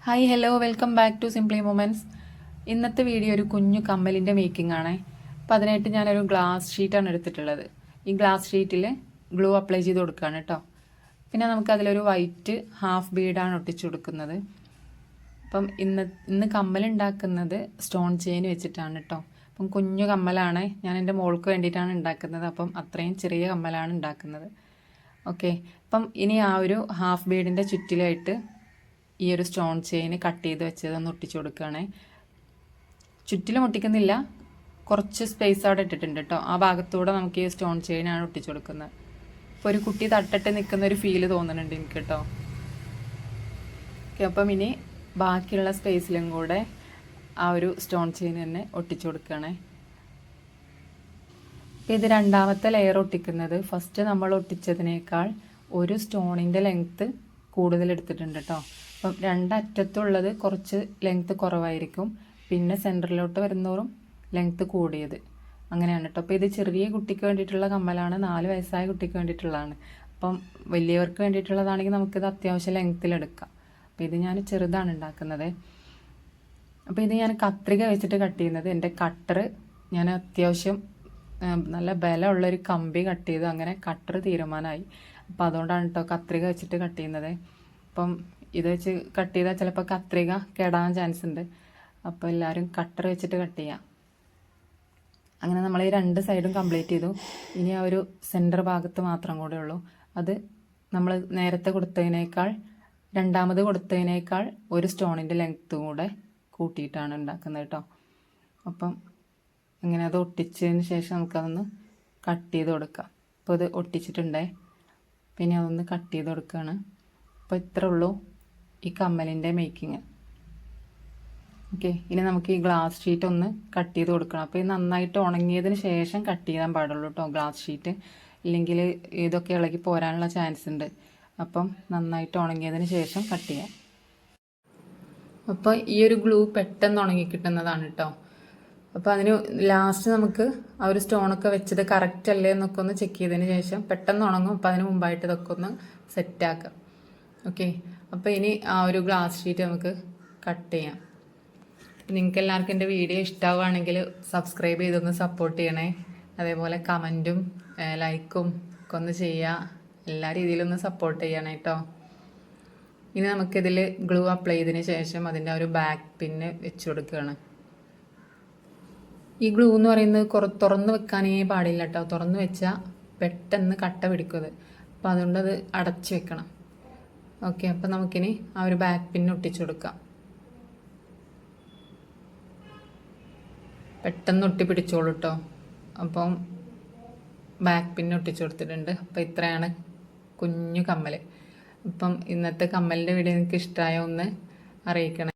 Hi hello welcome back to simply moments. ഇന്നത്തെ video ഒരു കുഞ്ഞു കമ്മലിൻ്റെ മേക്കിംഗ് ആണ്. അപ്പോൾ അതിനായിട്ട് ഞാനൊരു ഗ്ലാസ് ഷീറ്റാണ് എടുത്തിട്ടുള്ളത്. ഈ ഗ്ലാസ് ഷീറ്റിൽ ഗ്ലൂ അപ്ലൈ ചെയ്ത് കൊടുക്കുകയാണ് കേട്ടോ. പിന്നെ നമുക്കതിലൊരു വൈറ്റ് ഹാഫ് ബീഡാണ് ഒട്ടിച്ചു കൊടുക്കുന്നത്. അപ്പം ഇന്ന് കമ്മലുണ്ടാക്കുന്നത് സ്റ്റോൺ ചെയിൻ വെച്ചിട്ടാണ് കേട്ടോ. അപ്പം കുഞ്ഞു കമ്മലാണ്, ഞാൻ എൻ്റെ മോൾക്ക് വേണ്ടിയിട്ടാണ് ഉണ്ടാക്കുന്നത്. അപ്പം അത്രയും ചെറിയ കമ്മലാണ് ഉണ്ടാക്കുന്നത്. ഓക്കെ, അപ്പം ഇനി ആ ഒരു ഹാഫ് ബീഡിൻ്റെ ചുറ്റിലായിട്ട് ഈ ഒരു സ്റ്റോൺ ചെയിൻ കട്ട് ചെയ്ത് വെച്ചതൊന്ന് ഒട്ടിച്ചു കൊടുക്കുകയാണേ. ചുറ്റിലും ഒട്ടിക്കുന്നില്ല, കുറച്ച് സ്പേസ് അവിടെ ഇട്ടിട്ടുണ്ട് കേട്ടോ. ആ ഭാഗത്തൂടെ നമുക്ക് ഈ സ്റ്റോൺ ചെയിനാണ് ഒട്ടിച്ചു കൊടുക്കുന്നത്. ഇപ്പോൾ ഒരു കുട്ടി തട്ടിട്ട് നിൽക്കുന്ന ഒരു ഫീല് തോന്നുന്നുണ്ട് എനിക്ക് കേട്ടോ. ഓക്കെ, അപ്പം ഇനി ബാക്കിയുള്ള സ്പേസിലും കൂടെ ആ ഒരു സ്റ്റോൺ ചെയിൻ തന്നെ ഒട്ടിച്ചു കൊടുക്കുകയാണേ. അപ്പോൾ ഇത് രണ്ടാമത്തെ ലെയർ ഒട്ടിക്കുന്നത് ഫസ്റ്റ് നമ്മൾ ഒട്ടിച്ചതിനേക്കാൾ ഒരു സ്റ്റോണിൻ്റെ ലെങ്ത്ത് കൂടുതൽ എടുത്തിട്ടുണ്ട് കേട്ടോ. അപ്പം രണ്ടറ്റത്തുള്ളത് കുറച്ച് ലെങ്ത്ത് കുറവായിരിക്കും, പിന്നെ സെൻറ്ററിലോട്ട് വരുന്നോറും ലെങ്ത്ത് കൂടിയത്, അങ്ങനെയാണ് കേട്ടോ. അപ്പോൾ ഇത് ചെറിയ കുട്ടിക്ക് വേണ്ടിയിട്ടുള്ള കമ്മലാണ്, 4 വയസ്സായ കുട്ടിക്ക് വേണ്ടിയിട്ടുള്ളതാണ്. അപ്പം വലിയവർക്ക് വേണ്ടിയിട്ടുള്ളതാണെങ്കിൽ നമുക്കിത് അത്യാവശ്യം ലെങ്ത്തിലെടുക്കാം. അപ്പോൾ ഇത് ഞാൻ ചെറുതാണ് ഉണ്ടാക്കുന്നത്. അപ്പോൾ ഇത് ഞാൻ കത്രിക വെച്ചിട്ട് കട്ട് ചെയ്യുന്നത്. എൻ്റെ കട്ടർ ഞാൻ അത്യാവശ്യം നല്ല ബലമുള്ളൊരു കമ്പി കട്ട് ചെയ്തു, അങ്ങനെ കട്ടർ തീരുമാനമായി. അപ്പോൾ അതുകൊണ്ടാണ് കേട്ടോ കത്രിക വെച്ചിട്ട് കട്ട് ചെയ്യുന്നത്. അപ്പം ഇത് വെച്ച് കട്ട് ചെയ്താൽ ചിലപ്പോൾ കത്രിക കേടാൻ ചാൻസ് ഉണ്ട്. അപ്പോൾ എല്ലാവരും കട്ടർ വെച്ചിട്ട് കട്ട് ചെയ്യാം. അങ്ങനെ നമ്മൾ ഈ 2 സൈഡും കംപ്ലീറ്റ് ചെയ്തു. ഇനി ആ ഒരു സെൻറ്റർ ഭാഗത്ത് മാത്രം കൂടെ ഉള്ളൂ. അത് നമ്മൾ നേരത്തെ കൊടുത്തതിനേക്കാൾ രണ്ടാമത് കൊടുത്തതിനേക്കാൾ ഒരു സ്റ്റോണിൻ്റെ ലെങ്ത്തും കൂടെ കൂട്ടിയിട്ടാണ് ഉണ്ടാക്കുന്നത് കേട്ടോ. അപ്പം അങ്ങനെ അത് ഒട്ടിച്ചതിന് ശേഷം നമുക്കതൊന്ന് കട്ട് ചെയ്ത് കൊടുക്കാം. അപ്പോൾ ഇത് ഒട്ടിച്ചിട്ടുണ്ടേ, പിന്നെ അതൊന്ന് കട്ട് ചെയ്ത് കൊടുക്കുകയാണ്. അപ്പോൾ ഇത്രേ ഉള്ളൂ ഈ കമ്മലിൻ്റെ മേക്കിങ്. ഓക്കെ, ഇനി നമുക്ക് ഈ ഗ്ലാസ് ഷീറ്റ് ഒന്ന് കട്ട് ചെയ്ത് കൊടുക്കണം. അപ്പോൾ ഇത് നന്നായിട്ട് ഉണങ്ങിയതിന് ശേഷം കട്ട് ചെയ്യാൻ പാടുള്ളൂ കേട്ടോ ഗ്ലാസ് ഷീറ്റ്, ഇല്ലെങ്കിൽ ഇതൊക്കെ ഇളകി പോരാനുള്ള ചാൻസ് ഉണ്ട്. അപ്പം നന്നായിട്ട് ഉണങ്ങിയതിന് ശേഷം കട്ട് ചെയ്യാം. അപ്പോൾ ഈ ഒരു ഗ്ലൂ പെട്ടെന്ന് ഉണങ്ങി കിട്ടുന്നതാണ് കേട്ടോ. അപ്പോൾ അതിന് ലാസ്റ്റ് നമുക്ക് ആ ഒരു സ്റ്റോണൊക്കെ വെച്ചത് കറക്റ്റ് അല്ലേ എന്നൊക്കെ ഒന്ന് ചെക്ക് ചെയ്തതിന് ശേഷം പെട്ടെന്ന് ഉണങ്ങും. അപ്പോൾ അതിന് മുമ്പായിട്ട് ഇതൊക്കെ ഒന്ന് സെറ്റാക്കാം. ഓക്കെ, അപ്പോൾ ഇനി ആ ഒരു ഗ്ലാസ് ഷീറ്റ് നമുക്ക് കട്ട് ചെയ്യാം. നിങ്ങൾക്ക് എല്ലാവർക്കും എൻ്റെ വീഡിയോ ഇഷ്ടമാവുകയാണെങ്കിൽ സബ്സ്ക്രൈബ് ചെയ്തൊന്ന് സപ്പോർട്ട് ചെയ്യണേ. അതേപോലെ കമൻറ്റും ലൈക്കും ഒക്കെ ഒന്ന് ചെയ്യുക. എല്ലാ രീതിയിലൊന്ന് സപ്പോർട്ട് ചെയ്യണേ കേട്ടോ. ഇനി നമുക്കിതിൽ ഗ്ലൂ അപ്ലൈ ചെയ്തതിന് ശേഷം അതിൻ്റെ ഒരു ബാക്ക് പിന്ന് വെച്ച് കൊടുക്കുകയാണ്. ഈ ഗ്ലൂ എന്ന് പറയുന്നത് തുറന്ന് വെക്കാനേ പാടില്ല കേട്ടോ. തുറന്ന് വെച്ചാൽ പെട്ടെന്ന് കട്ട പിടിക്കും. അപ്പോൾ അതുകൊണ്ടത് അടച്ച് വെക്കണം. ഓക്കെ, അപ്പോൾ നമുക്കിനി ആ ഒരു ബാക്ക് പിന്ന് ഒട്ടിച്ചു കൊടുക്കാം. പെട്ടെന്ന് ഒട്ടി പിടിച്ചോളൂ കേട്ടോ. അപ്പം ബാക്ക് പിന്ന് ഒട്ടിച്ചു കൊടുത്തിട്ടുണ്ട്. അപ്പോൾ ഇത്രയാണ് കുഞ്ഞു കമ്മൽ. അപ്പം ഇന്നത്തെ കമ്മലിൻ്റെ വീഡിയോ നിങ്ങൾക്ക് ഇഷ്ടമായോ ഒന്ന് അറിയിക്കണം.